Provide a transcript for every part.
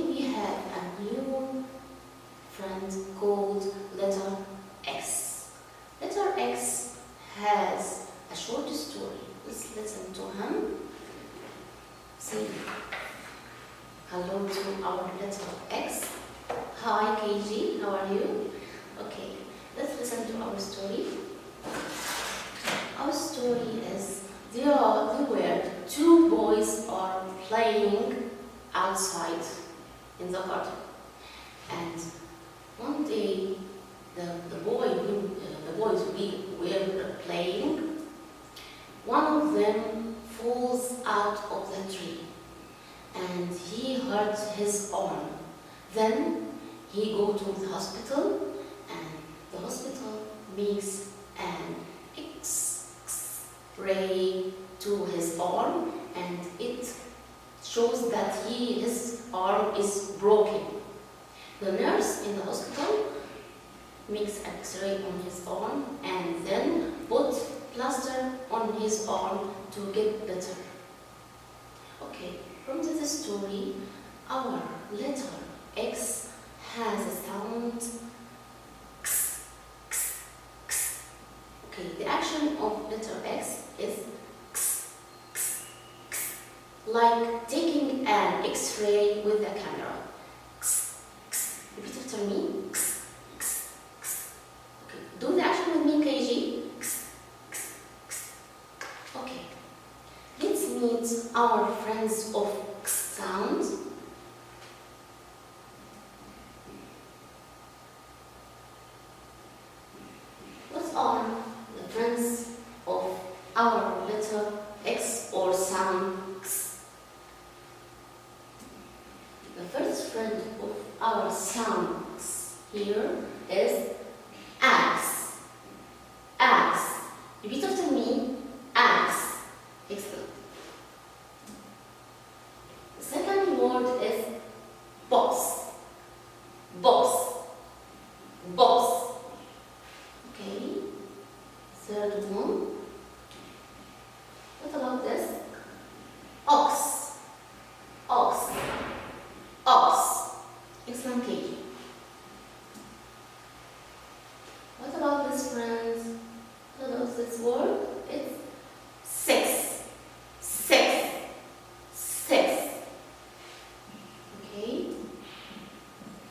we have a new friend called letter X. Letter X has a short story. Let's listen to him. Say hello to our letter X. Hi KG, how are you? Okay, let's listen to our story. Our story is there were two boys are playing outside in the garden, and one day the boys were playing. One of them falls out of the tree and he hurt his arm. Then he go to the hospital, and the hospital makes an X-ray to his arm, and it shows that his arm is broken. The nurse in the hospital makes an X-ray on his arm and then put plaster on his arm to get better. Okay, from this story, our letter X has a sound X, X, X. Okay, the action of letter X is X, X, X, like taking an X-ray with a camera. X, X. Repeat after me. X, X, X. Okay, do the action with me, KG. X, X, X. Okay, let's meet our friends of X sound. What are the friends of our letter X or sound X? The first friend of our sound X here is axe. Axe. Repeat after me. Axe. Excellent. The second word is box. Box. Box. Okay. Third one. What about this? Ox. Ox. Ox. Excellent, Katie. What about this, friends? What about this word? It's six. Six. Six. Okay.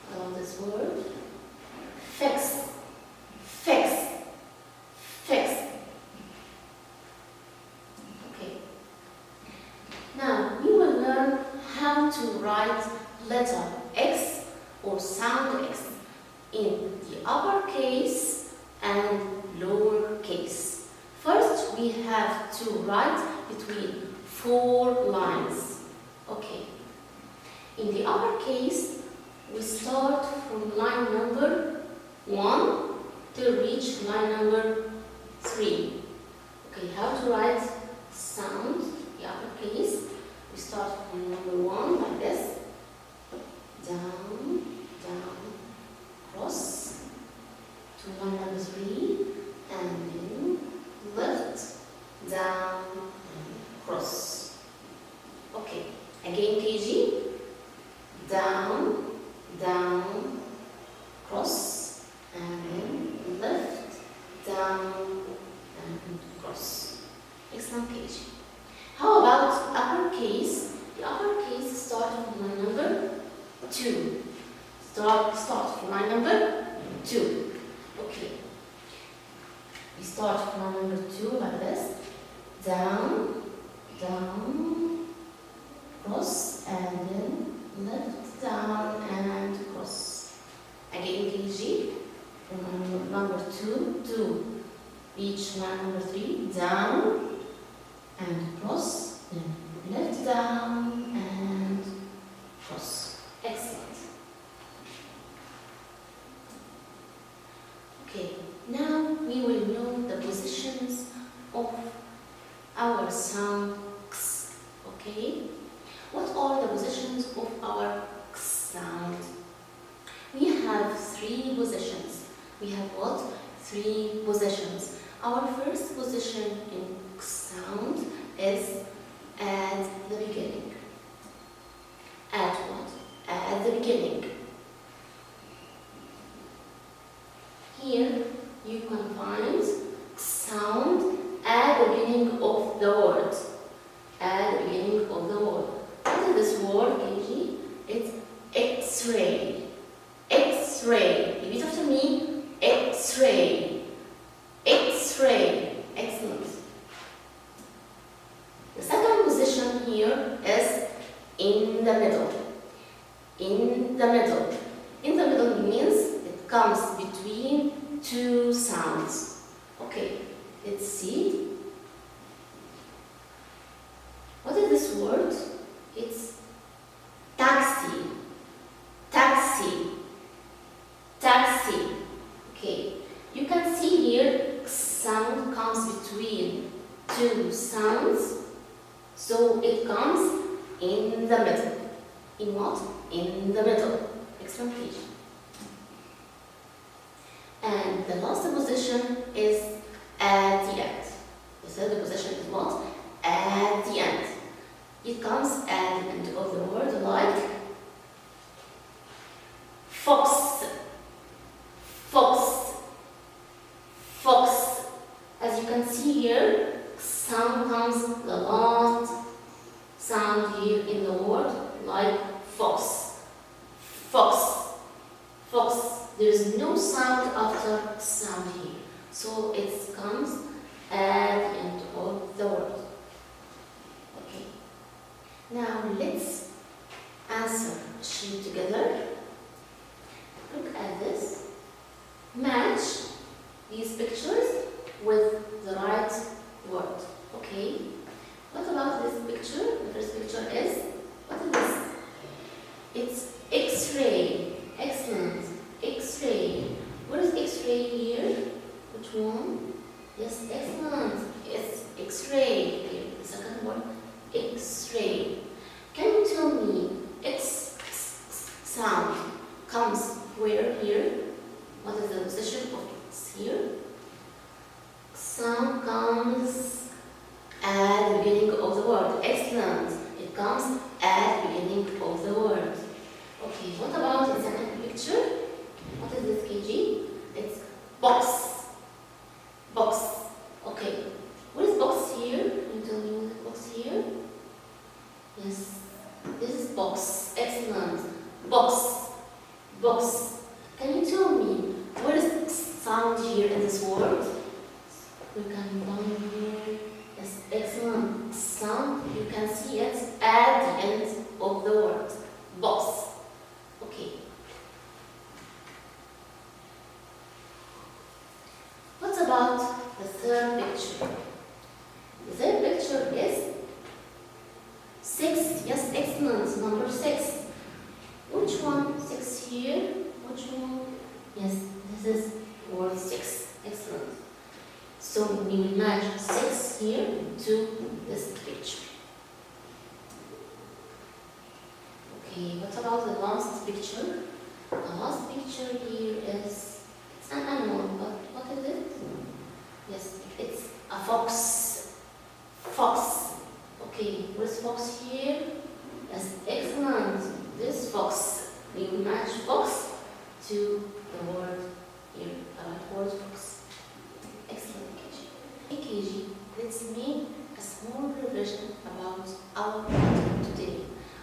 What about this word? Fix. Fix. Fix. Okay. Now we will learn how to write letter X or sound X in the uppercase and lowercase. First, we have to write between 4 lines. Okay. In the uppercase, we start from line number 1 till reach line number 3. Okay, how to write sound, the uppercase. We start from number 1 like this. Down, down, cross to line number 3, and then left, down, and cross. Okay, again KG. Down, down, cross, and then left, down, and cross. Excellent, KG. How about uppercase? The uppercase starts from line number 2. Start from line number 2. Okay. We start from line number 2 like this. Down, down, cross, and then left, down, and cross. Again, KG. From line number 2 to reach line number 3. Down, and cross, then left, down, and cross. Excellent. Okay, now we will know the positions of our sound X. Okay, what are the positions of our X sound? We have 3 positions. We have what? 3 positions. Our first position in X sound is at the beginning. At what? At the beginning. Here you can find sound at the beginning of the word. At the beginning of the word. What is this word, KG? It's X-ray. X-ray. Repeat after me. X-ray. X-ray. Excellent. The second position here is in the middle. In the middle. In the middle means it comes between two sounds. Okay, let's see. What is this word? It's taxi. Taxi. Taxi. Okay, you can see here sound comes between two sounds, so it comes in the middle. In what? In the middle. Excellent. And the last position is at the end. The third position is what? At the end. It comes at the end of the word like fox. Fox. Fox. As you can see here, sound comes the last sound here in the word like fox. Fox. Fox. There is no sound after sound here. So it comes at the end of the word. Okay. Now let's answer a sheet together. Look at this. Match these pictures with the right word. Okay. What about this picture? The first picture is, what is this? It's X-ray. Excellent. X-ray. What is X-ray here? Which one? Yes, excellent. It's X-ray. Here, the second one. X-ray. Can you tell me X sound comes where here? What is the position of X here? Sound comes at the beginning of the word. Excellent. It comes at the beginning of the word. Okay, what about the second picture? What is this, KG? It's box. Box. Okay. What is box here? Can you tell me what is box here? Yes. This is box. Excellent. Box. Box. Can you tell me what is sound here in this word? We can down here. Yes, excellent. Sound, you can see it at the end of the word. Box. Okay. What about the third picture? The third picture is 6. Yes, excellent. Number 6. Which one? 6 here. Which one? Yes, this is word 6. Excellent. So we will match 6 here to this picture. Okay, what about the last picture? The last picture here is, it's an animal, but what is it? Yes, it's a fox. Fox. Okay, where's fox here? Yes, excellent. This fox. We will match fox to the word here, the right word fox. Excellent, KG. Hey, KG, let's make a small revision about our letter today.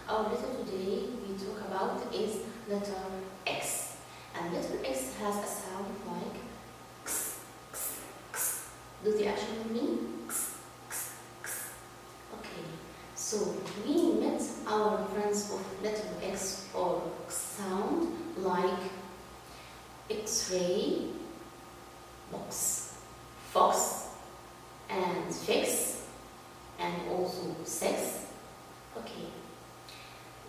Our letter today we talk about is letter X. And letter X has a sound like x, x, x. Do the action with me? X, x, x. Okay. So we met our friends of letter X or sound like X-ray, box, fox, and fix, and also sex. Okay.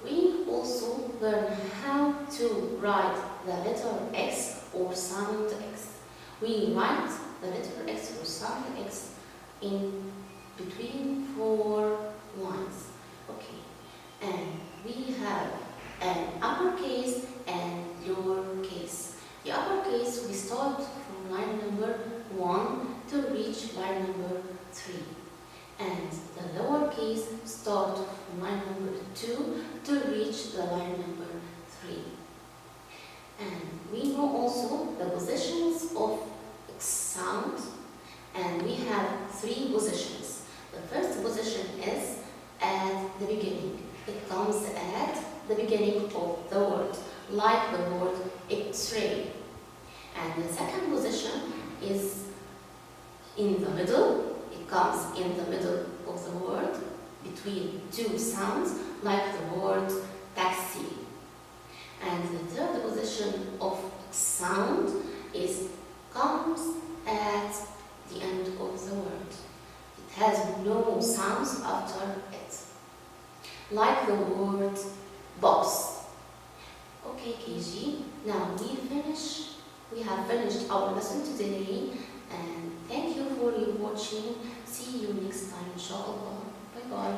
We also learn how to write the letter X or sound X. We write the letter X or sound X in between 4 lines. Okay. And we have an uppercase and lowercase. The uppercase, we start from line number 1 to reach line number 3. And the lowercase start from line number 2 to reach the line number 3. And we know also the positions of X sound, and we have three positions. The first position is at the beginning. It comes at the beginning of the word, like the word X-ray. And the second position is in the middle. It comes in the middle of the word, between two sounds, like the word taxi. And the third position of sound comes at the end of the word. It has no sounds after it, like the word box. Okay, KG, now we have finished our lesson today, and thank you for watching. See you next time, inshallah. Bye bye.